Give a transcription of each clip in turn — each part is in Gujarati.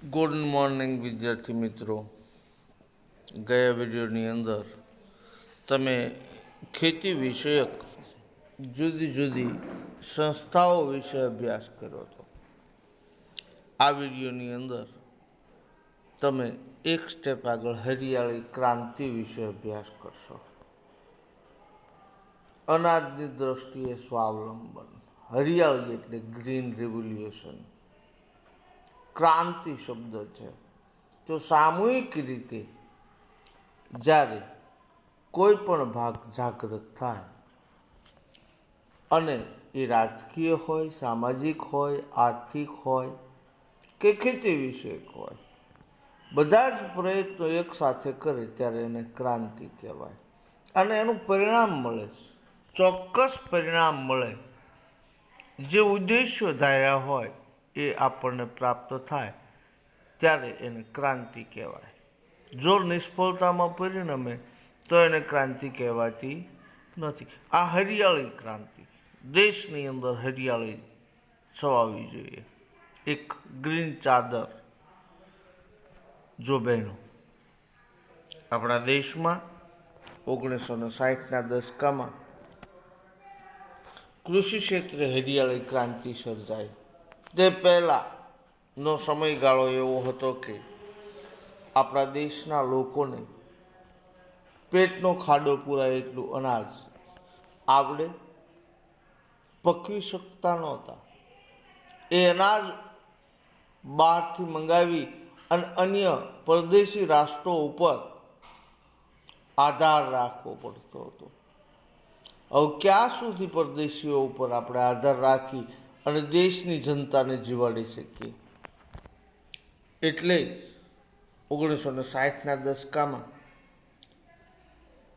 ગુડ મોર્નિંગ વિદ્યાર્થી મિત્રો. ગયા વિડીયોની અંદર તમે ખેતી વિષયક જુદી જુદી સંસ્થાઓ વિશે અભ્યાસ કર્યો હતો. આ વિડીયોની અંદર તમે એક સ્ટેપ આગળ હરિયાળી ક્રાંતિ વિશે અભ્યાસ કરશો. અનાજની દ્રષ્ટિએ સ્વાવલંબન. હરિયાળી એટલે ગ્રીન રેવોલ્યુશન. ક્રાંતિ શબ્દ છે. તો સામૂહિક રીતે જ્યારે કોઈ પણ ભાગ જાગૃત થાય અને એ રાજકીય હોય, સામાજિક હોય, આર્થિક હોય કે ખેતી વિષયક હોય, બધા જ પ્રયત્નો એક સાથે કરે ત્યારે એને ક્રાંતિ કહેવાય. અને એનું પરિણામ મળે છે, ચોક્કસ પરિણામ મળે. જે ઉદ્દેશ્યો ધાર્યા હોય એ આપણને પ્રાપ્ત થાય ત્યારે એને ક્રાંતિ કહેવાય. જો નિષ્ફળતામાં પરિણમે તો એને ક્રાંતિ કહેવાતી નથી. આ હરિયાળી ક્રાંતિ, દેશની અંદર હરિયાળી છવાવી જોઈએ. એક ગ્રીન ચાદર. જો બહેનો, આપણા દેશમાં 1960ના દશકામાં કૃષિ ક્ષેત્રે હરિયાળી ક્રાંતિ સર્જાઈ. તે પહેલાંનો સમયગાળો એવો હતો કે આપણા દેશના લોકોને પેટનો ખાડો પૂરાય એટલું અનાજ આવડે પકવી શકતા નહોતા. એ અનાજ બહારથી મંગાવી અને અન્ય પરદેશી રાષ્ટ્રો ઉપર આધાર રાખવો પડતો હતો. હવે ક્યાં સુધી પરદેશીઓ ઉપર આપણે આધાર રાખી અને દેશની જનતાને જીવાડી શકીએ? એટલે 1960ના દશકામાં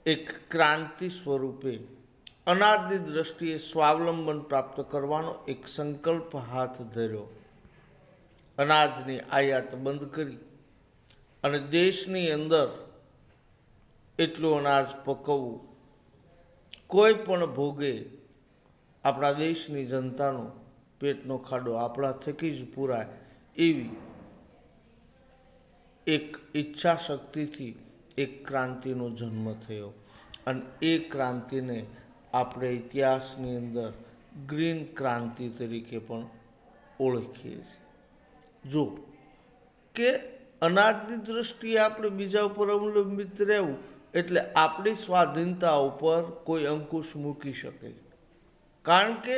એક ક્રાંતિ સ્વરૂપે અનાજની દ્રષ્ટિએ સ્વાવલંબન પ્રાપ્ત કરવાનો એક સંકલ્પ હાથ ધર્યો. અનાજની આયાત બંધ કરી અને દેશની અંદર એટલું અનાજ પકવવું, કોઈ પણ ભોગે આપણા દેશની જનતાનો પેટનો ખાડો આપણા થકી જ પૂરાય એવી એક ઈચ્છા શક્તિથી એક ક્રાંતિનો જન્મ થયો. અને એ ક્રાંતિને આપણે ઇતિહાસની અંદર ગ્રીન ક્રાંતિ તરીકે પણ ઓળખીએ છીએ. જો કે અનાજની દ્રષ્ટિએ આપણે બીજા ઉપર અવલંબિત રહેવું એટલે આપણી સ્વાધીનતા ઉપર કોઈ અંકુશ મૂકી શકે. કારણ કે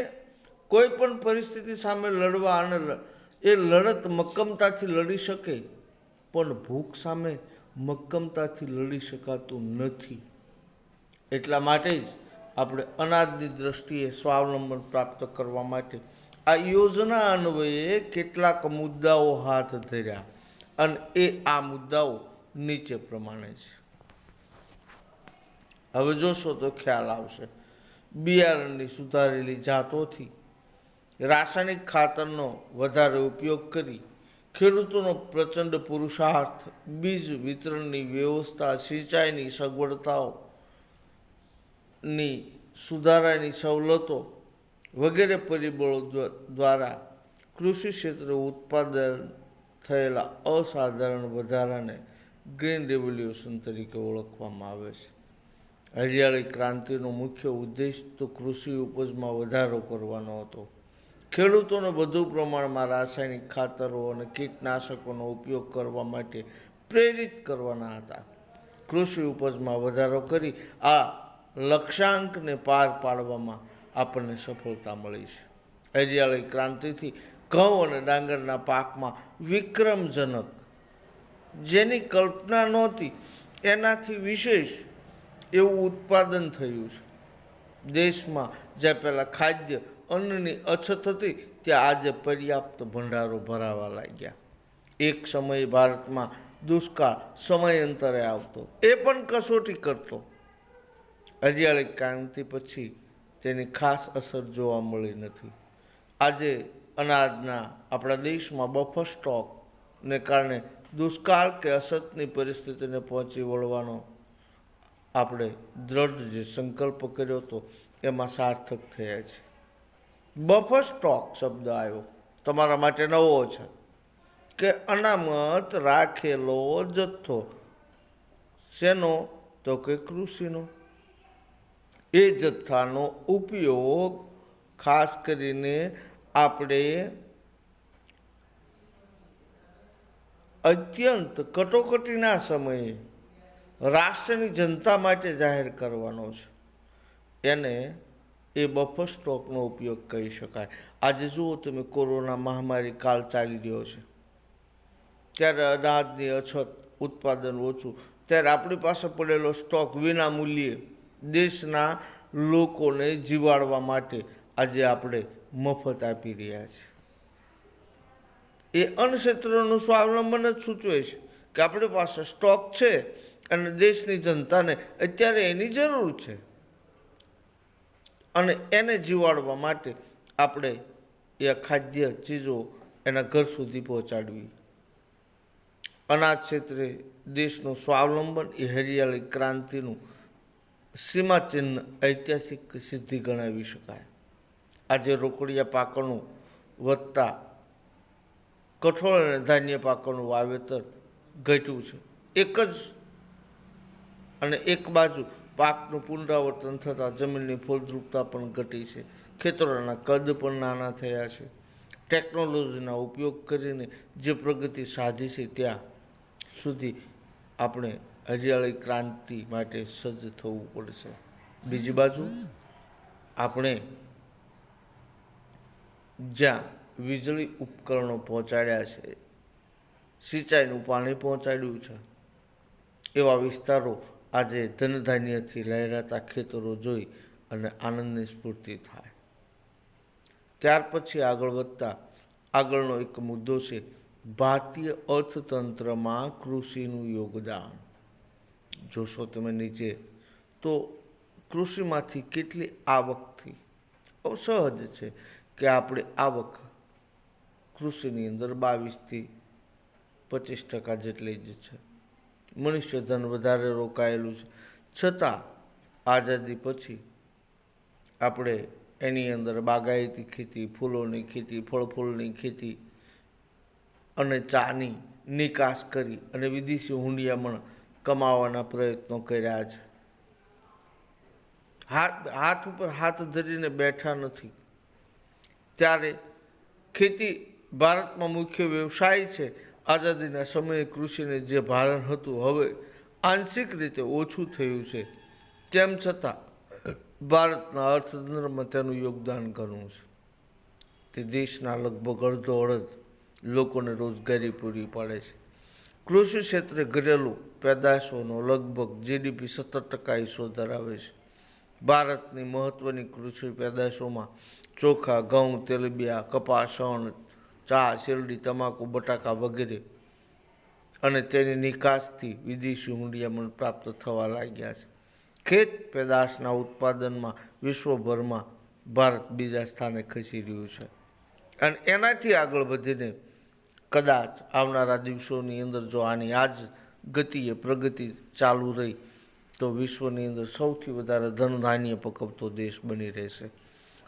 કોઈ પણ પરિસ્થિતિ સામે લડવા અને એ લડત મક્કમતાથી લડી શકે, પણ ભૂખ સામે મક્કમતાથી લડી શકાતું નથી. એટલા માટે જ આપણે અનાજની દ્રષ્ટિએ સ્વાવલંબન પ્રાપ્ત કરવા માટે આ યોજના અન્વયે કેટલાક મુદ્દાઓ હાથ ધર્યા. અને એ આ મુદ્દાઓ નીચે પ્રમાણે છે. હવે જોશો તો ખ્યાલ આવશે. બિયારણની સુધારેલી જાતોથી રાસાયણિક ખાતરનો વધારે ઉપયોગ કરી ખેડૂતોનો પ્રચંડ પુરુષાર્થ, બીજ વિતરણની વ્યવસ્થા, સિંચાઈની સગવડતાઓની સુધારાની સવલતો વગેરે પરિબળો દ્વારા કૃષિ ક્ષેત્રે ઉત્પાદન થયેલા અસાધારણ વધારાને ગ્રીન રેવોલ્યુશન તરીકે ઓળખવામાં આવે છે. હરિયાળી ક્રાંતિનો મુખ્ય ઉદ્દેશ તો કૃષિ ઉપજમાં વધારો કરવાનો હતો. ખેડૂતોને વધુ પ્રમાણમાં રાસાયણિક ખાતરો અને કીટનાશકોનો ઉપયોગ કરવા માટે પ્રેરિત કરવાના હતા. કૃષિ ઉપજમાં વધારો કરી આ લક્ષ્યાંકને પાર પાડવામાં આપણને સફળતા મળી છે. હરિયાળી ક્રાંતિથી ઘઉં અને ડાંગરના પાકમાં વિક્રમજનક, જેની કલ્પના નહોતી એનાથી વિશેષ એવું ઉત્પાદન થયું છે. દેશમાં જ્યાં પહેલાં ખાદ્ય અન્નની અછત હતી ત્યાં આજે પર્યાપ્ત ભંડારો ભરાવા લાગ્યા. એક સમયે ભારતમાં દુષ્કાળ સમયાંતરે આવતો, એ પણ કસોટી કરતો. હરિયાળી ક્રાંતિ પછી તેની ખાસ અસર જોવા મળી નથી. આજે અનાજના આપણા દેશમાં બફર સ્ટોકને કારણે દુષ્કાળ કે અછતની પરિસ્થિતિને પહોંચી વળવાનો આપણે દ્રઢ જે સંકલ્પ કર્યો હતો એમાં સાર્થક થયા છે. બફર સ્ટોક શબ્દ આવ્યો, તમારા માટે નવો છે. કે અનામત રાખેલો જથ્થો શેનો? તો કે કૃષિનો. એ જથ્થાનો ઉપયોગ ખાસ કરીને આપણે અત્યંત કટોકટીના સમયે રાષ્ટ્રની જનતા માટે જાહેર કરવાનો છે. એને એ બફર સ્ટોકનો ઉપયોગ કહી શકાય. આજે જુઓ તમે, કોરોના મહામારી કાળ ચાલી રહ્યો છે, ત્યારે અનાજની અછત, ઉત્પાદન ઓછું, ત્યારે આપણી પાસે પડેલો સ્ટોક વિના મૂલ્યે દેશના લોકોને જીવાડવા માટે આજે આપણે મફત આપી રહ્યા છીએ. એ અન્ન ક્ષેત્રનું સ્વાવલંબન જ સૂચવે છે કે આપણી પાસે સ્ટોક છે અને દેશની જનતાને અત્યારે એની જરૂર છે, અને એને જીવાડવા માટે આપણે એ ખાદ્ય ચીજો એના ઘર સુધી પહોંચાડવી. અનાજ ક્ષેત્રે દેશનું સ્વાવલંબન એ હરિયાળી ક્રાંતિનું સીમાચિહ્ન ઐતિહાસિક સિદ્ધિ ગણાવી શકાય. આજે રોકડિયા પાકોનું વધતા કઠોળ અને ધાન્ય પાકોનું વાવેતર ઘટ્યું છે. એક બાજુ પાકનું પુનરાવર્તન થતાં જમીનની ફળદ્રુપતા પણ ઘટી છે, ખેતરોના કદ પણ નાના થયા છે. ટેકનોલોજીના ઉપયોગ કરીને જે પ્રગતિ સાધી છે ત્યાં સુધી આપણે હરિયાળી ક્રાંતિ માટે સજ્જ થવું પડશે. બીજી બાજુ આપણે જ્યાં વીજળી ઉપકરણો પહોંચાડ્યા છે, સિંચાઈનું પાણી પહોંચાડ્યું છે, એવા વિસ્તારો આજે ધનધાન્યથી લહેરાતા ખેતરો જોઈ અને આનંદની સ્ફૂર્તિ થાય. ત્યાર પછી આગળ વધતા આગળનો એક મુદ્દો છે ભારતીય અર્થતંત્રમાં કૃષિનું યોગદાન. જોશો તમે નીચે તો કૃષિમાંથી કેટલી આવક થઈ. સહજ છે કે આપણે આવક કૃષિની અંદર 22% થી 25% જેટલી જ છે. મનુષ્ય ધન વધારે રોકાયેલું છે, છતાં આઝાદી પછી આપણે એની અંદર બાગાયતી ખેતી, ફૂલોની ખેતી, ફળફૂલની ખેતી અને ચાની નિકાસ કરી અને વિદેશી હુંડિયામણ કમાવાના પ્રયત્નો કર્યા છે. હાથ ઉપર હાથ ધરીને બેઠા નથી. ત્યારે ખેતી ભારતમાં મુખ્ય વ્યવસાય છે. આઝાદીના સમયે કૃષિને જે ભારણ હતું હવે આંશિક રીતે ઓછું થયું છે. તેમ છતાં ભારતના અર્થતંત્રમાં તેનું યોગદાન ઘણું છે. તે દેશના લગભગ અડધો લોકોને રોજગારી પૂરી પાડે છે. કૃષિ ક્ષેત્રે ઘરેલું પેદાશોનો લગભગ GDP 17% હિસ્સો ધરાવે છે. ભારતની મહત્વની કૃષિ પેદાશોમાં ચોખા, ઘઉં, તેલીબિયાં, કપાસ, શણ, ચા, શેરડી, તમાકુ, બટાકા વગેરે અને તેની નિકાસથી વિદેશી હુંડિયામણ પ્રાપ્ત થવા લાગ્યા છે. ખેત પેદાશના ઉત્પાદનમાં વિશ્વભરમાં ભારત બીજા સ્થાને ખસી રહ્યું છે, અને એનાથી આગળ વધીને કદાચ આવનારા દિવસોની અંદર જો આની આ જ ગતિએ પ્રગતિ ચાલુ રહી તો વિશ્વની અંદર સૌથી વધારે ધનધાન્ય પકવતો દેશ બની રહેશે.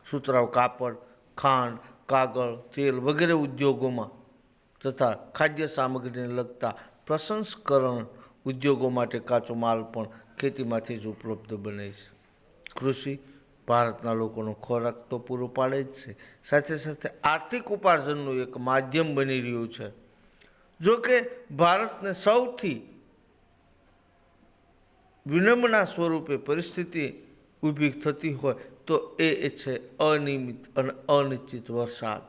સુતરાઉ કાપડ, ખાંડ, કાગળ, તેલ વગેરે ઉદ્યોગોમાં તથા ખાદ્ય સામગ્રીને લગતા પ્રસંસ્કરણ ઉદ્યોગો માટે કાચો માલ પણ ખેતીમાંથી જ ઉપલબ્ધ બને છે. કૃષિ ભારતના લોકોનો ખોરાક તો પૂરો પાડે જ છે, સાથે સાથે આર્થિક ઉપાર્જનનું એક માધ્યમ બની રહ્યું છે. જો કે ભારતને સૌથી વિનમ્રના સ્વરૂપે પરિસ્થિતિ ઊભી થતી હોય તો એ છે અનિયમિત અને અનિશ્ચિત વરસાદ.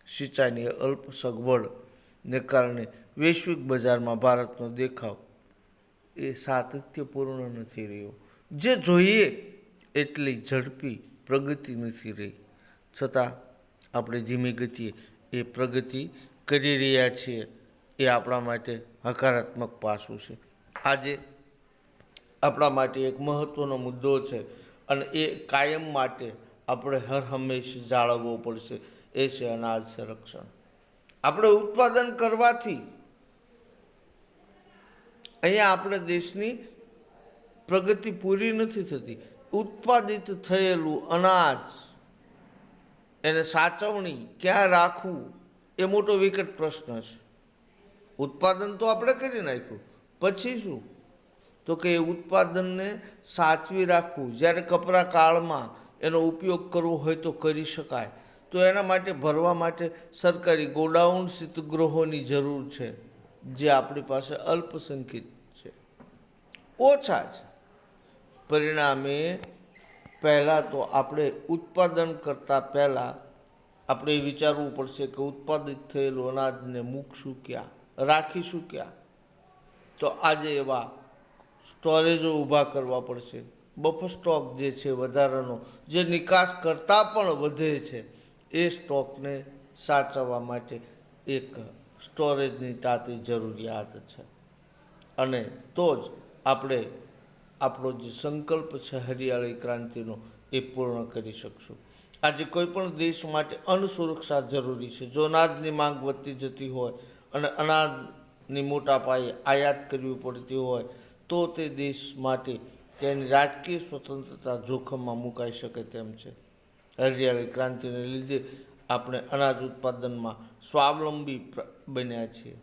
સિંચાઈની અલ્પ સગવડને કારણે વૈશ્વિક બજારમાં ભારતનો દેખાવ એ સાતત્યપૂર્ણ નથી રહ્યો. જે જોઈએ એટલી ઝડપી પ્રગતિ નથી રહી, છતાં આપણે ધીમી ગતિએ એ પ્રગતિ કરી રહ્યા છીએ. એ આપણા માટે હકારાત્મક પાસું છે. આજે આપણા માટે એક મહત્ત્વનો મુદ્દો છે અને એ કાયમ માટે આપણે હર હંમેશ જાળવવો પડશે. એ છે અનાજ સંરક્ષણ. આપણે ઉત્પાદન કરવાથી અહીંયા આપણે દેશની પ્રગતિ પૂરી નથી થતી. ઉત્પાદિત થયેલું અનાજ એને સાચવણી ક્યાં રાખવું એ મોટો વિકટ પ્રશ્ન છે. ઉત્પાદન તો આપણે કરી નાખ્યું, પછી શું? તો કે એ ઉત્પાદનને સાચવી રાખવું, જ્યારે કપરા કાળમાં એનો ઉપયોગ કરવો હોય તો કરી શકાય. તો એના માટે ભરવા માટે સરકારી ગોડાઉન શીતગૃહોની જરૂર છે, જે આપણી પાસે અલ્પસંખ્યક છે, ઓછા છે. પરિણામે પહેલાં તો આપણે ઉત્પાદન કરતાં પહેલાં આપણે વિચારવું પડશે કે ઉત્પાદિત થયેલું અનાજને મૂકશું ક્યાં, રાખીશું ક્યાં? તો આજે એવા સ્ટોરેજો ઊભા કરવા પડશે. બફર સ્ટોક જે છે વધારાનો, જે નિકાસ કરતાં પણ વધે છે, એ સ્ટોકને સાચવવા માટે એક સ્ટોરેજની તાતી જરૂરિયાત છે. અને તો જ આપણે આપણો જે સંકલ્પ છે હરિયાળી ક્રાંતિનો, એ પૂર્ણ કરી શકશું. આજે કોઈ પણ દેશ માટે અન્ન સુરક્ષા જરૂરી છે. જો અનાજની માંગ વધતી જતી હોય અને અનાજની મોટા પાયે આયાત કરવી પડતી હોય તો તે દેશ માટે તેની રાજકીય સ્વતંત્રતા જોખમમાં મુકાઈ શકે તેમ છે. હરિયાળી ક્રાંતિને લીધે આપણે અનાજ ઉત્પાદનમાં સ્વાવલંબી બન્યા છીએ.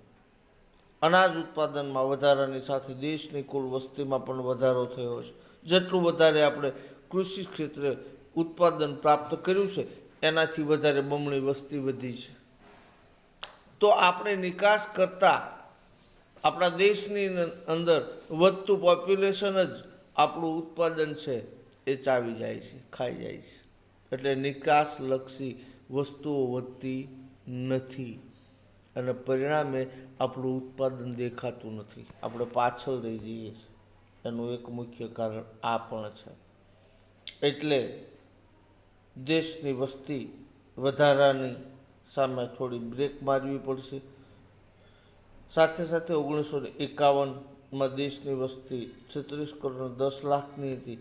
અનાજ ઉત્પાદનમાં વધારાની સાથે દેશની કુલ વસ્તીમાં પણ વધારો થયો છે. જેટલું વધારે આપણે કૃષિ ક્ષેત્રે ઉત્પાદન પ્રાપ્ત કર્યું છે, એનાથી વધારે બમણી વસ્તી વધી છે. તો આપણે નિકાસ કરતાં આપણા દેશની અંદર વધતું પોપ્યુલેશન જ આપણું ઉત્પાદન છે એ ચાવી જાય છે, ખાઈ જાય છે. એટલે નિકાસલક્ષી વસ્તુઓ વધતી નથી અને પરિણામે આપણું ઉત્પાદન દેખાતું નથી. આપણે પાછળ રહી જઈએ છીએ. એનું એક મુખ્ય કારણ આ પણ છે. એટલે દેશની વસ્તી વધારાની સામે થોડી બ્રેક મારવી પડશે. સાથે સાથે 1951માં દેશની વસ્તી 36 કરોડ 10 લાખની હતી.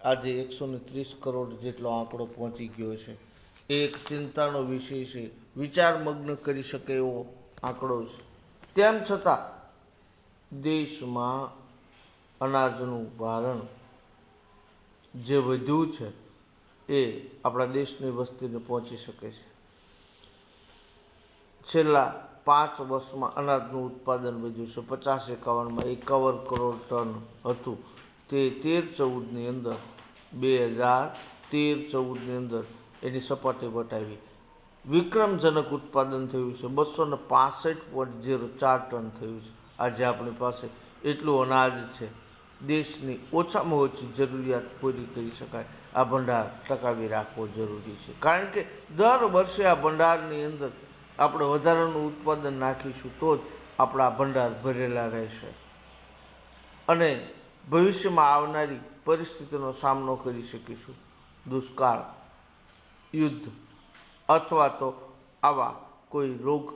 આજે 130 કરોડ જેટલો આંકડો પહોંચી ગયો છે. એ એક ચિંતાનો વિષય છે, વિચારમગ્ન કરી શકે એવો આંકડો છે. તેમ છતાં દેશમાં અનાજનું ભારણ જે વધ્યું છે એ આપણા દેશની વસ્તીને પહોંચી શકે છે. છેલ્લા 5 વર્ષમાં અનાજનું ઉત્પાદન વધ્યું છે. 50-51માં 51 કરોડ ટન હતું, તે 13-14ની અંદર 2013-14ની અંદર એની સપાટી વટાવી વિક્રમજનક ઉત્પાદન થયું છે. 265.04 ટન થયું છે. આજે આપણી પાસે એટલું અનાજ છે, દેશની ઓછામાં ઓછી જરૂરિયાત પૂરી કરી શકાય. આ ભંડાર ટકાવી રાખવો જરૂરી છે, કારણ કે દર વર્ષે આ ભંડારની અંદર આપણે વધારાનું ઉત્પાદન નાખીશું તો જ આપણા ભંડાર ભરેલા રહેશે અને ભવિષ્યમાં આવનારી પરિસ્થિતિનો સામનો કરી શકીશું. દુષ્કાળ, યુદ્ધ અથવા તો આવા કોઈ રોગ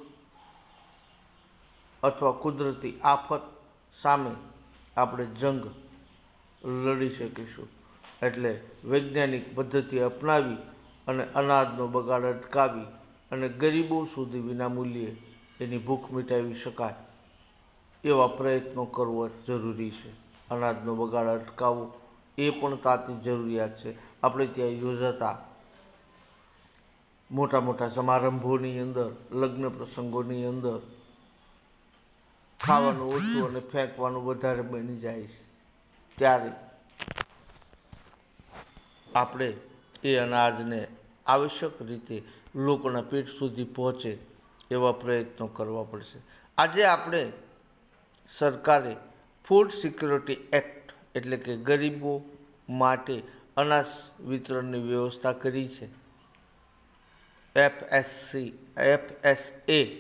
અથવા કુદરતી આફત સામે આપણે જંગ લડી શકીશું. એટલે વૈજ્ઞાનિક પદ્ધતિ અપનાવી અને અનાજનો બગાડ અટકાવી અને ગરીબો સુધી વિનામૂલ્યે એની ભૂખ મિટાવી શકાય એવા પ્રયત્નો કરવો જરૂરી છે. અનાજનો બગાડ અટકાવવો એ પણ તાતી જરૂરિયાત છે. આપણે ત્યાં યોજાતા મોટા મોટા સમારંભોની અંદર, લગ્ન પ્રસંગોની અંદર ખાવાનું ઓછું અને ફેંકવાનું વધારે બની જાય છે. ત્યારે આપણે એ અનાજને આવશ્યક રીતે લોકોના પેટ સુધી પહોંચે એવા પ્રયત્નો કરવા પડશે. આજે આપણે સરકારે ફૂડ સિક્યોરિટી એક્ટ એટલે કે ગરીબો માટે અનાજ વિતરણની વ્યવસ્થા કરી છે. FSAની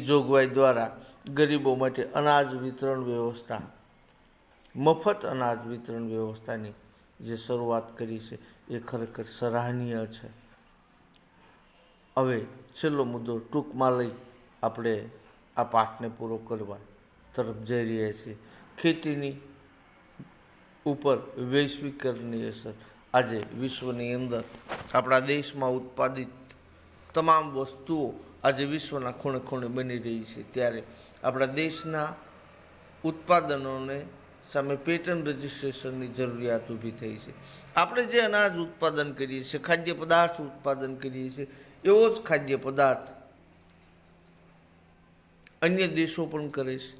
જોગવાઈ દ્વારા ગરીબો માટે અનાજ વિતરણ વ્યવસ્થા, મફત અનાજ વિતરણ વ્યવસ્થાની જે શરૂઆત કરી છે એ ખરેખર સરાહનીય છે. હવે છેલ્લો મુદ્દો ટૂંકમાં લઈ આપણે આ પાઠને પૂરો કરવા તરફ જઈ રહ્યા છીએ. ખેતીની ઉપર વૈશ્વિકરણની અસર. આજે વિશ્વની અંદર આપણા દેશમાં ઉત્પાદિત તમામ વસ્તુઓ આજે વિશ્વના ખૂણે ખૂણે બની રહી છે. ત્યારે આપણા દેશના ઉત્પાદનોને સામે પેટર્ન રજિસ્ટ્રેશનની જરૂરિયાત ઊભી થઈ છે. આપણે જે અનાજ ઉત્પાદન કરીએ છીએ, ખાદ્ય પદાર્થ ઉત્પાદન કરીએ છીએ, એવો જ ખાદ્ય પદાર્થ અન્ય દેશો પણ કરે છે,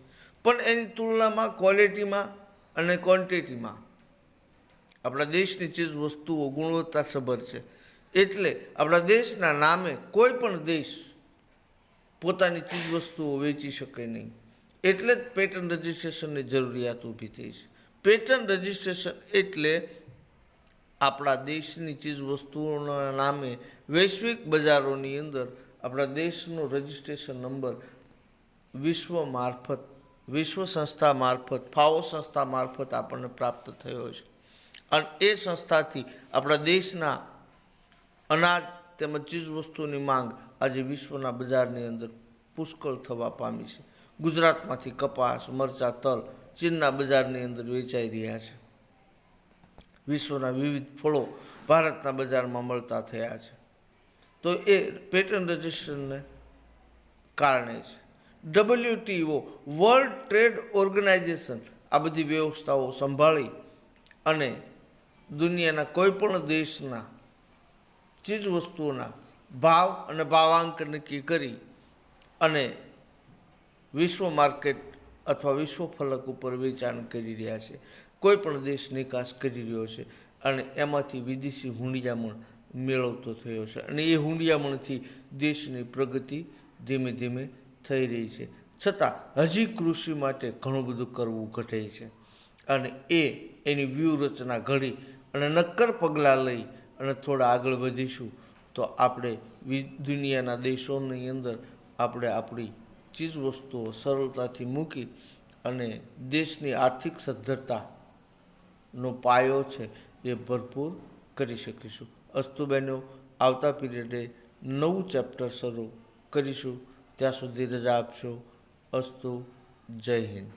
પણ એની તુલનામાં ક્વોલિટીમાં અને ક્વોન્ટિટીમાં આપણા દેશની ચીજ વસ્તુઓ ગુણવત્તાસભર છે. એટલે આપણા દેશના નામે કોઈ પણ દેશ પોતાની ચીજ વસ્તુઓ વેચી શકે નહીં. એટલે જ પેટન્ટ રજિસ્ટ્રેશનની જરૂરિયાત ઊભી થઈ છે. પેટન્ટ રજિસ્ટ્રેશન એટલે આપણા દેશની ચીજ વસ્તુઓના નામે વૈશ્વિક બજારોની અંદર આપણા દેશનો રજિસ્ટ્રેશન નંબર વિશ્વ સંસ્થા મારફત ફાઓ સંસ્થા મારફત આપણને પ્રાપ્ત થયો છે. અને એ સંસ્થાથી આપણા દેશના અનાજ તેમજ ચીજ વસ્તુની માંગ આજે વિશ્વના બજારની અંદર પુષ્કળ થવા પામી છે. ગુજરાતમાંથી કપાસ, મરચાં, તલ ચીનના બજારની અંદર વેચાઈ રહ્યા છે. વિશ્વના વિવિધ ફળો ભારતના બજારમાં મળતા થયા છે. તો એ પેટન્ટ રજિસ્ટ્રેશનને કારણે છે. WTO વર્લ્ડ ટ્રેડ ઓર્ગેનાઇઝેશન આ બધી વ્યવસ્થાઓ સંભાળી અને દુનિયાના કોઈ પણ દેશના ચીજ વસ્તુઓના ભાવ અને ભાવાંક નક્કી કરી અને વિશ્વ માર્કેટ અથવા વિશ્વ ફલક ઉપર વેચાણ કરી રહ્યા છે. કોઈ પણ દેશ નિકાસ કરી રહ્યો છે અને એમાંથી વિદેશી હુંડિયામણ મેળવતો થયો છે અને એ હુંડિયામણથી દેશની પ્રગતિ ધીમે ધીમે થઈ રહી છે. છતાં હજી કૃષિ માટે ઘણું બધું કરવું ઘટે છે અને એની વ્યૂહરચના ઘડી અને નક્કર પગલાં લઈ અને થોડા આગળ વધીશું તો આપણે દુનિયાના દેશોની અંદર આપણે આપણી ચીજ વસ્તુઓ સરળતાથી મૂકી અને દેશની આર્થિક સદ્ધરતાનો પાયો છે એ ભરપૂર કરી શકીશું. અસ્તુ બહેનો, આવતા પીરિયડે નવું ચેપ્ટર શરૂ કરીશું. ત્યાં સુધી રજા આપશો. અસ્તુ. જય હિન્દ.